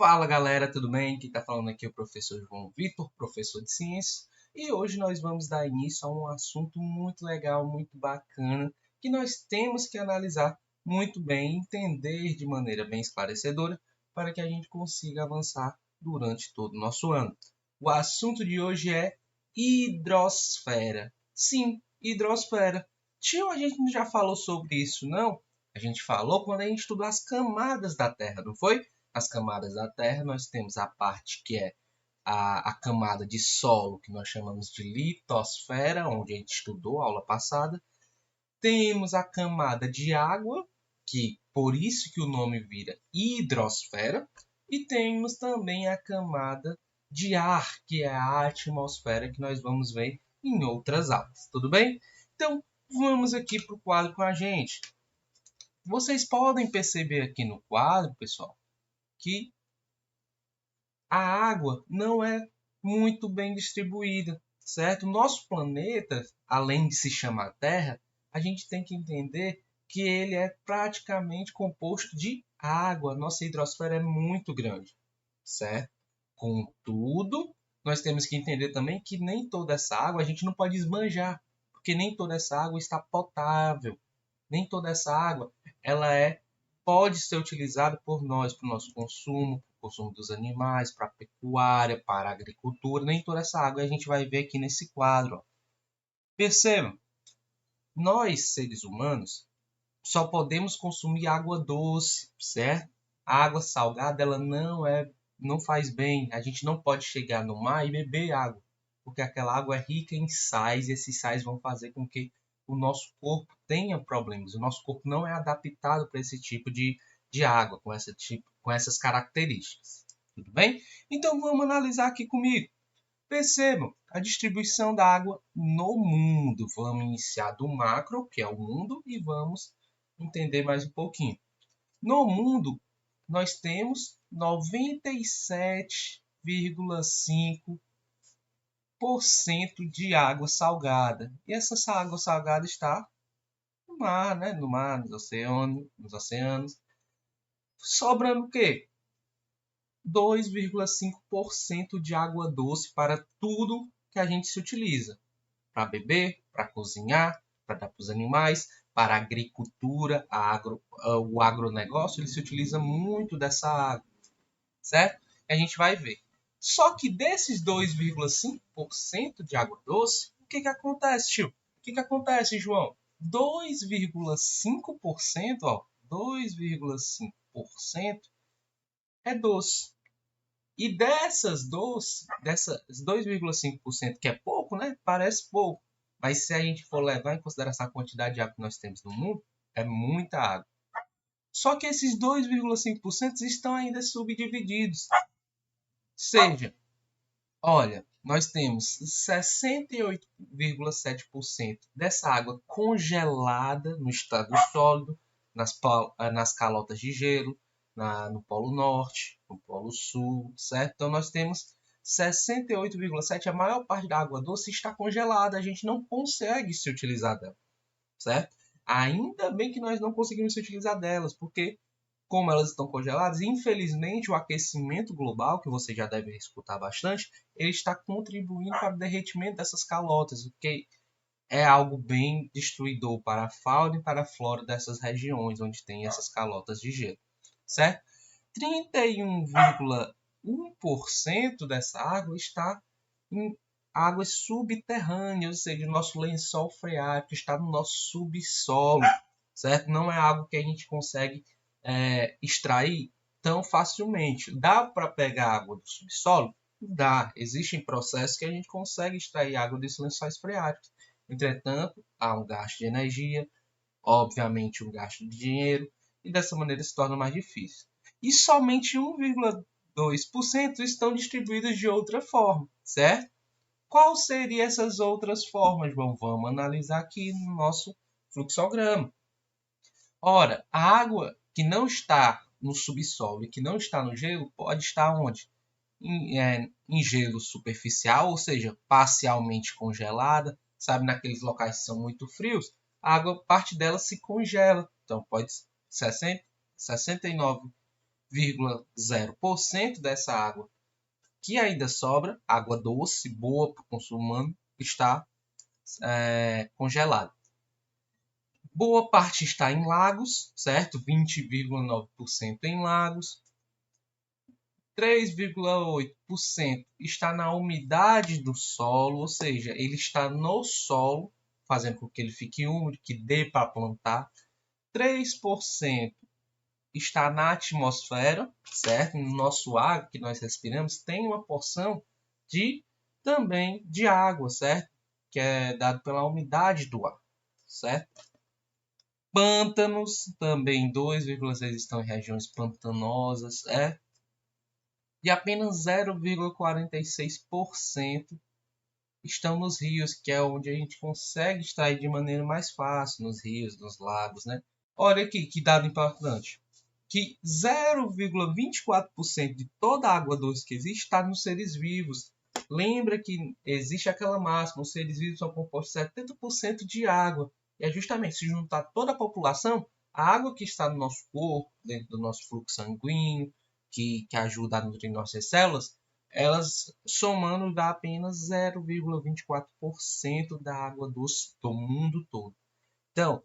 Fala galera, tudo bem? Quem está falando aqui é o professor João Vitor, professor de ciências, e hoje nós vamos dar início a um assunto muito legal, muito bacana, que nós temos que analisar muito bem, entender de maneira bem esclarecedora, para que a gente consiga avançar durante todo o nosso ano. O assunto de hoje é hidrosfera. Sim, hidrosfera. Tio, a gente não já falou sobre isso, não? A gente falou quando a gente estudou as camadas da Terra, não foi? As camadas da Terra, nós temos a parte que é a camada de solo, que nós chamamos de litosfera, onde a gente estudou a aula passada. Temos a camada de água, que por isso que o nome vira hidrosfera. E temos também a camada de ar, que é a atmosfera, que nós vamos ver em outras aulas. Tudo bem? Então, vamos aqui para o quadro com a gente. Vocês podem perceber aqui no quadro, pessoal, que a água não é muito bem distribuída, certo? O nosso planeta, além de se chamar Terra, a gente tem que entender que ele é praticamente composto de água. Nossa hidrosfera é muito grande, certo? Contudo, nós temos que entender também que nem toda essa água a gente não pode esbanjar, porque nem toda essa água está potável. Nem toda essa água ela pode ser utilizada por nós para o nosso consumo, para o consumo dos animais, para a pecuária, para a agricultura. Nem toda essa água a gente vai ver aqui nesse quadro. Ó. Percebam, nós seres humanos só podemos consumir água doce, certo? A água salgada ela não faz bem. A gente não pode chegar no mar e beber água, porque aquela água é rica em sais e esses sais vão fazer com que o nosso corpo tenha problemas. O nosso corpo não é adaptado para esse tipo de água, com essas características. Tudo bem? Então vamos analisar aqui comigo. Percebam a distribuição da água no mundo. Vamos iniciar do macro, que é o mundo, e vamos entender mais um pouquinho. No mundo, nós temos 97,5% de água salgada. E essa água salgada está no mar, né? No mar, nos oceanos. Sobrando o quê? 2,5% de água doce para tudo que a gente se utiliza. Para beber, para cozinhar, para dar para os animais, para a agricultura, o agronegócio, ele se utiliza muito dessa água, certo? E a gente vai ver. Só que desses 2,5% de água doce, o que acontece, tio? O que acontece, João? 2,5%, ó, 2,5% é doce. E dessas 2,5%, que é pouco, né? Parece pouco. Mas se a gente for levar em consideração a quantidade de água que nós temos no mundo, é muita água. Só que esses 2,5% estão ainda subdivididos. Seja, olha, nós temos 68,7% dessa água congelada no estado sólido, nas calotas de gelo, no Polo Norte, no Polo Sul, certo? Então nós temos 68,7%, a maior parte da água doce está congelada, a gente não consegue se utilizar dela, certo? Ainda bem que nós não conseguimos se utilizar delas, porque como elas estão congeladas, infelizmente o aquecimento global, que você já deve escutar bastante, ele está contribuindo para o derretimento dessas calotas, o que é algo bem destruidor para a fauna e para a flora dessas regiões onde tem essas calotas de gelo, certo? 31,1% dessa água está em águas subterrâneas, ou seja, o nosso lençol freático está no nosso subsolo, certo? Não é algo que a gente consegue extrair tão facilmente. Dá para pegar água do subsolo? Dá. Existem processos que a gente consegue extrair água desses lençóis freáticos. Entretanto, há um gasto de energia, obviamente um gasto de dinheiro, e dessa maneira se torna mais difícil. E somente 1,2% estão distribuídos de outra forma, certo? Qual seriam essas outras formas? Vamos analisar aqui no nosso fluxograma. Ora, a água que não está no subsolo e que não está no gelo pode estar onde? Em gelo superficial, ou seja, parcialmente congelada. Sabe, naqueles locais que são muito frios, parte dela se congela. Então, pode 69 0,0% dessa água que ainda sobra, água doce, boa para o consumo humano, está congelada. Boa parte está em lagos, certo? 20,9% em lagos. 3,8% está na umidade do solo, ou seja, ele está no solo, fazendo com que ele fique úmido, que dê para plantar. 3% está na atmosfera, certo? No nosso ar que nós respiramos tem uma porção também de água, certo? Que é dado pela umidade do ar, certo? Pântanos, também 2,6% estão em regiões pantanosas, e apenas 0,46% estão nos rios, que é onde a gente consegue extrair de maneira mais fácil, nos rios, nos lagos, né? Olha aqui que dado importante, que 0,24% de toda a água doce que existe está nos seres vivos. Lembra que existe aquela máxima, os seres vivos são compostos de 70% de água. E é justamente se juntar toda a população, a água que está no nosso corpo, dentro do nosso fluxo sanguíneo, que ajuda a nutrir nossas células, elas somando dá apenas 0,24% da água doce do mundo todo. Então,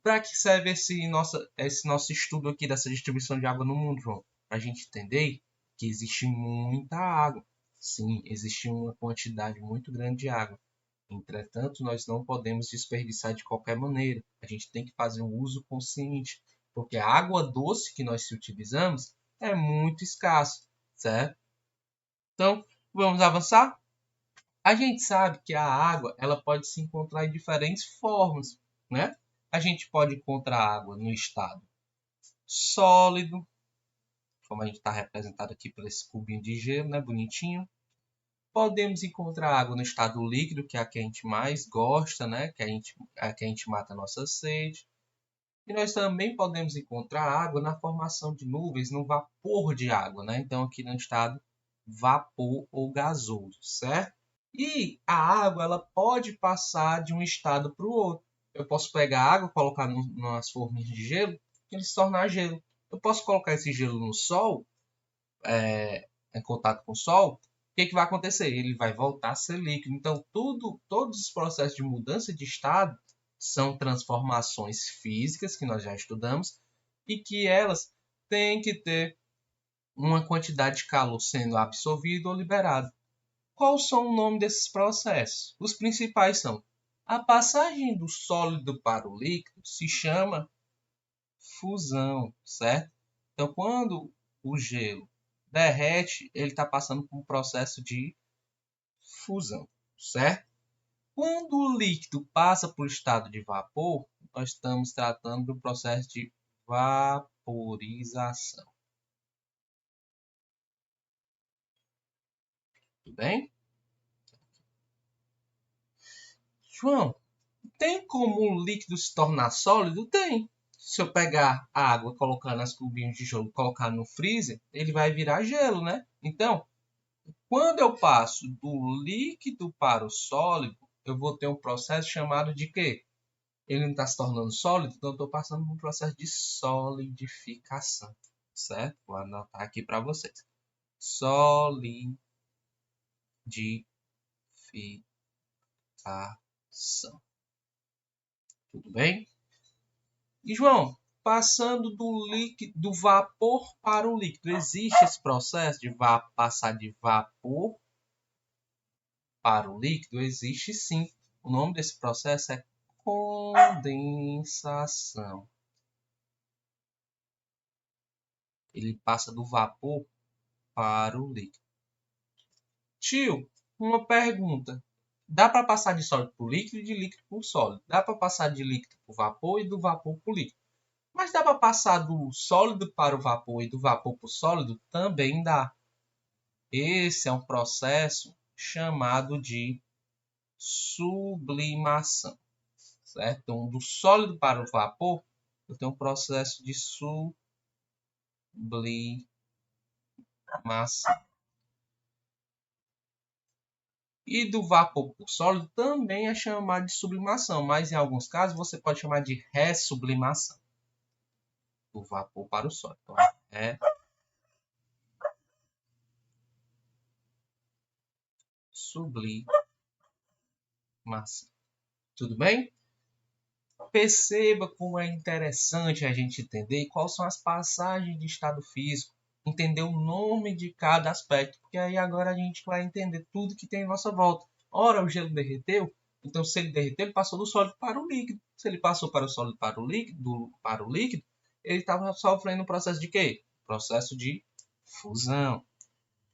para que serve esse nosso estudo aqui dessa distribuição de água no mundo, João? Para a gente entender que existe muita água. Sim, existe uma quantidade muito grande de água. Entretanto, nós não podemos desperdiçar de qualquer maneira. A gente tem que fazer um uso consciente, porque a água doce que nós utilizamos é muito escassa, certo? Então, vamos avançar? A gente sabe que a água ela pode se encontrar em diferentes formas, né? A gente pode encontrar água no estado sólido, como a gente está representado aqui por esse cubinho de gelo, né? Bonitinho. Podemos encontrar água no estado líquido, que é a que a gente mais gosta, né? A que a gente mata a nossa sede. E nós também podemos encontrar água na formação de nuvens, no vapor de água, né? Então, aqui no estado vapor ou gasoso, certo? E a água ela pode passar de um estado para o outro. Eu posso pegar a água, colocar nas forminhas de gelo, e ele se tornar gelo. Eu posso colocar esse gelo no sol, em contato com o sol. O que vai acontecer? Ele vai voltar a ser líquido. Então, todos os processos de mudança de estado são transformações físicas que nós já estudamos e que elas têm que ter uma quantidade de calor sendo absorvido ou liberado. Qual são o nome desses processos? Os principais são: a passagem do sólido para o líquido se chama fusão, certo? Então, quando o gelo derrete, ele está passando por um processo de fusão, certo? Quando o líquido passa por estado de vapor, nós estamos tratando do processo de vaporização. Tudo bem? João, tem como um líquido se tornar sólido? Tem. Se eu pegar a água, colocar nas cubinhos de gelo, colocar no freezer, ele vai virar gelo, né? Então, quando eu passo do líquido para o sólido, eu vou ter um processo chamado de quê? Ele não está se tornando sólido, então eu estou passando por um processo de solidificação, certo? Vou anotar aqui para vocês. Solidificação. Tudo bem? E, João, passando do vapor para o líquido, existe esse processo de passar de vapor para o líquido? Existe sim. O nome desse processo é condensação. Ele passa do vapor para o líquido. Tio, uma pergunta. Dá para passar de sólido para o líquido e de líquido para o sólido. Dá para passar de líquido para o vapor e do vapor para o líquido. Mas dá para passar do sólido para o vapor e do vapor para o sólido? Também dá. Esse é um processo chamado de sublimação. Certo? Então, do sólido para o vapor, eu tenho um processo de sublimação. E do vapor para o sólido também é chamado de sublimação, mas em alguns casos você pode chamar de ressublimação. Do vapor para o sólido. Então, sublimação. Tudo bem? Perceba como é interessante a gente entender quais são as passagens de estado físico, entender o nome de cada aspecto, porque aí agora a gente vai entender tudo que tem em nossa volta. Ora, o gelo derreteu, então se ele derreteu, ele passou do sólido para o líquido. Se ele passou para o sólido para o líquido, ele estava sofrendo um processo de quê? Processo de fusão,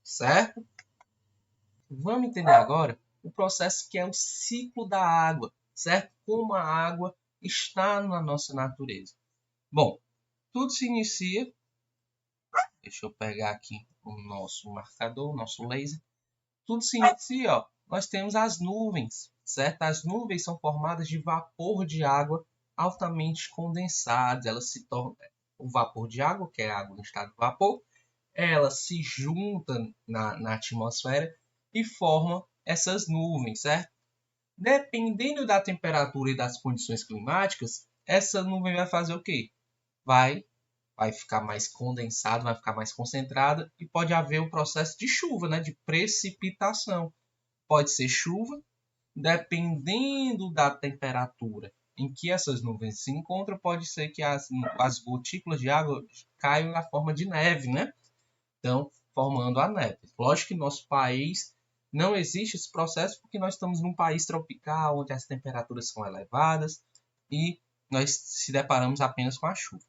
certo? Vamos entender agora o processo que é o ciclo da água, certo? Como a água está na nossa natureza. Bom, tudo se inicia. Deixa eu pegar aqui o nosso marcador, o nosso laser. Tudo se inicia, ó. Nós temos as nuvens, certo? As nuvens são formadas de vapor de água altamente condensado. Elas se tornam o vapor de água, que é a água em estado de vapor, ela se junta na atmosfera e forma essas nuvens, certo? Dependendo da temperatura e das condições climáticas, essa nuvem vai fazer o quê? Vai ficar mais condensada, vai ficar mais concentrada e pode haver o processo de chuva, né? De precipitação. Pode ser chuva, dependendo da temperatura em que essas nuvens se encontram, pode ser que as gotículas de água caiam na forma de neve, né? Então, formando a neve. Lógico que no nosso país não existe esse processo porque nós estamos num país tropical, onde as temperaturas são elevadas e nós se deparamos apenas com a chuva.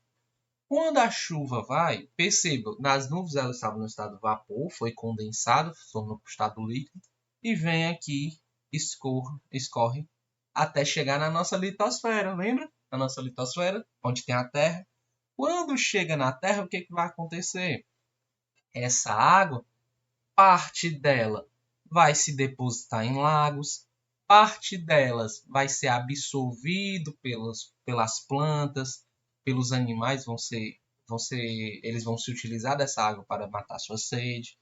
Quando a chuva vai, perceba, nas nuvens elas estavam no estado de vapor, foi condensado, tornou para o estado líquido, e vem aqui, escorre, até chegar na nossa litosfera, lembra? Na nossa litosfera, onde tem a Terra. Quando chega na Terra, o que vai acontecer? Essa água, parte dela vai se depositar em lagos, parte delas vai ser absorvido pelas plantas, pelos animais, eles vão se utilizar dessa água para matar sua sede.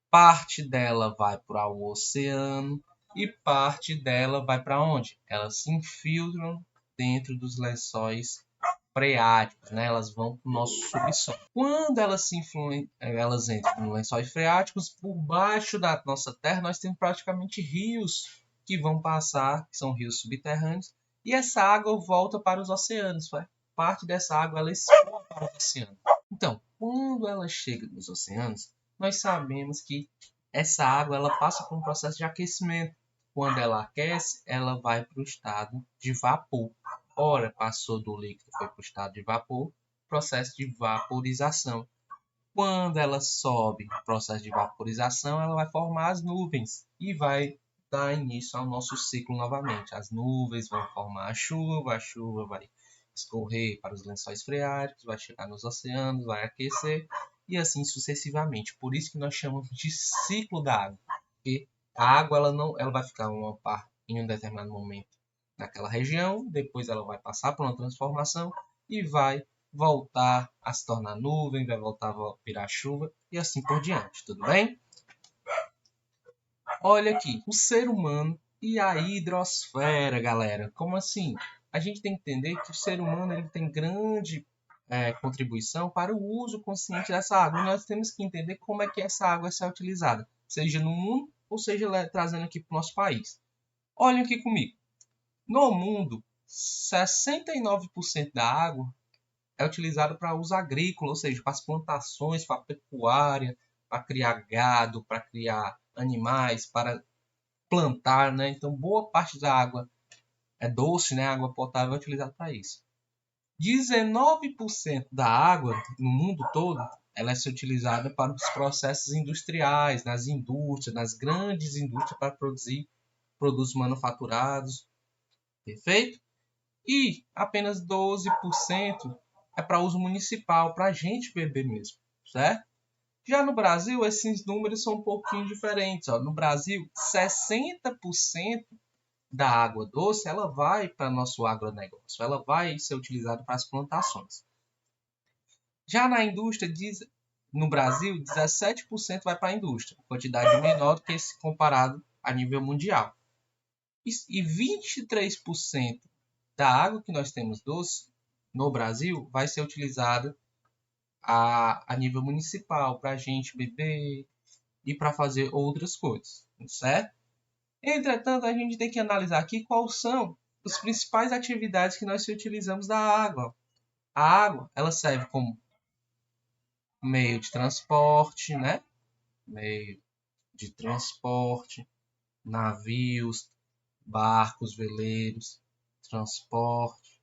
Parte dela vai para o oceano e parte dela vai para onde? Elas se infiltram dentro dos lençóis freáticos, né? Elas vão para o nosso subsolo. Quando elas entram nos lençóis freáticos, por baixo da nossa terra nós temos praticamente rios que vão passar, que são rios subterrâneos, e essa água volta para os oceanos. Parte dessa água ela escoa para o oceano. Então, quando ela chega nos oceanos, nós sabemos que essa água ela passa por um processo de aquecimento. Quando ela aquece, ela vai para o estado de vapor. Ora, passou do líquido, foi para o estado de vapor, processo de vaporização. Quando ela sobe, processo de vaporização, ela vai formar as nuvens e vai dar início ao nosso ciclo novamente. As nuvens vão formar a chuva vai escorrer para os lençóis freáticos, vai chegar nos oceanos, vai aquecer e assim sucessivamente. Por isso que nós chamamos de ciclo da água, porque a água ela vai ficar uma parte em um determinado momento naquela região, depois ela vai passar por uma transformação e vai voltar a se tornar nuvem, vai voltar a virar chuva e assim por diante, tudo bem? Olha aqui, o ser humano e a hidrosfera, galera. Como assim? A gente tem que entender que o ser humano ele tem grande contribuição para o uso consciente dessa água. E nós temos que entender como é que essa água é utilizada, seja no mundo ou seja trazendo aqui para o nosso país. Olhem aqui comigo. No mundo, 69% da água é utilizada para uso agrícola, ou seja, para as plantações, para a pecuária, para criar gado, para criar animais, para plantar, né? Então, boa parte da água é doce, né? A água potável é utilizada para isso. 19% da água no mundo todo ela é utilizada para os processos industriais, nas indústrias, nas grandes indústrias para produzir produtos manufaturados. Perfeito? E apenas 12% é para uso municipal, para a gente beber mesmo, certo? Já no Brasil, esses números são um pouquinho diferentes. Ó. No Brasil, 60% da água doce ela vai para nosso agronegócio, ela vai ser utilizada para as plantações. Já na indústria, no Brasil, 17% vai para a indústria, quantidade menor do que esse comparado a nível mundial. E 23% da água que nós temos doce no Brasil vai ser utilizada a nível municipal para a gente beber, e para fazer outras coisas, certo? Entretanto, a gente tem que analisar aqui quais são as principais atividades que nós utilizamos da água. A água, ela serve como meio de transporte, né? Meio de transporte, navios, barcos, veleiros, transporte,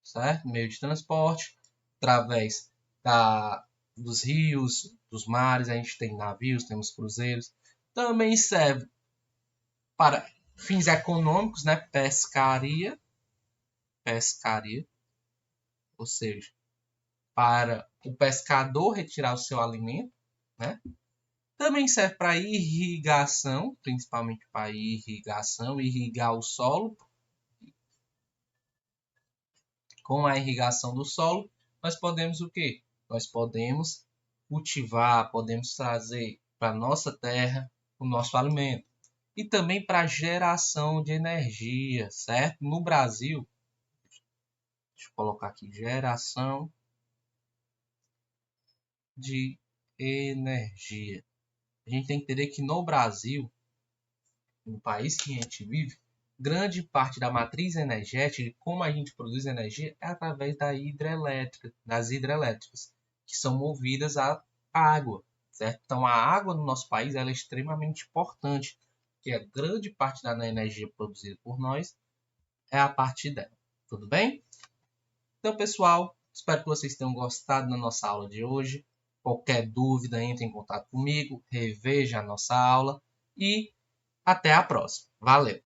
certo? Meio de transporte, através dos rios, dos mares, a gente tem navios, temos cruzeiros. Também serve para fins econômicos, né? Pescaria, ou seja, para o pescador retirar o seu alimento, né? Também serve para irrigação, principalmente para irrigação, irrigar o solo. Com a irrigação do solo, nós podemos o quê? Nós podemos cultivar, podemos trazer para a nossa terra o nosso alimento. E também para geração de energia, certo? No Brasil, deixa eu colocar aqui, geração de energia. A gente tem que entender que no Brasil, no país que a gente vive, grande parte da matriz energética, de como a gente produz energia, é através das hidrelétricas, que são movidas à água, certo? Então, a água no nosso país ela é extremamente importante, porque a grande parte da energia produzida por nós é a partir dela. Tudo bem? Então, pessoal, espero que vocês tenham gostado da nossa aula de hoje. Qualquer dúvida, entre em contato comigo, reveja a nossa aula e até a próxima. Valeu!